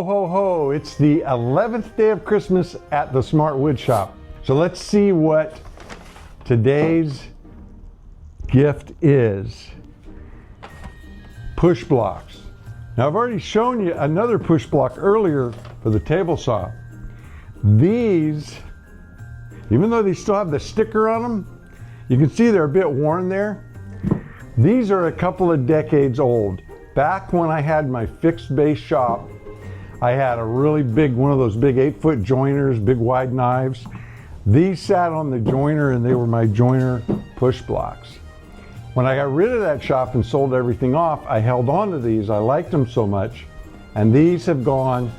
Ho, ho, ho, it's the 11th day of Christmas at the Smart Woodshop. So let's see what today's gift is. Push blocks. Now I've already shown you another push block earlier for the table saw. These, even though they still have the sticker on them, you can see they're a bit worn there. These are a couple of decades old. Back when I had my fixed base shop, I had a really big, one of those big 8-foot joiners, big wide knives. These sat on the joiner and they were my joiner push blocks. When I got rid of that shop and sold everything off, I held on to these. I liked them so much, and these have gone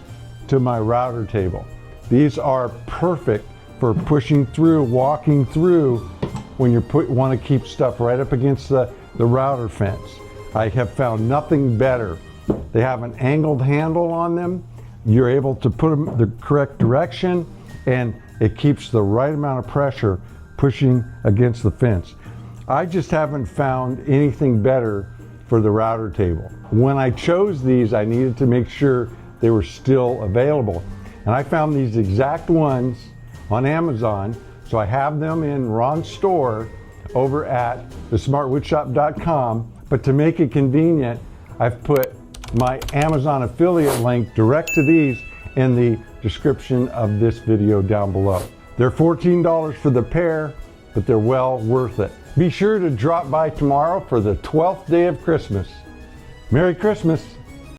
to my router table. These are perfect for pushing through, walking through when you want to keep stuff right up against the router fence. I have found nothing better. They have an angled handle on them. You're able to put them the correct direction, and it keeps the right amount of pressure pushing against the fence. I just haven't found anything better for the router table. When I chose these, I needed to make sure they were still available. And I found these exact ones on Amazon, so I have them in Ron's store over at thesmartwoodshop.com. But to make it convenient, I've put my Amazon affiliate link direct to these in the description of this video down below. They're $14 for the pair, but they're well worth it. Be sure to drop by tomorrow for the 12th day of Christmas. Merry Christmas.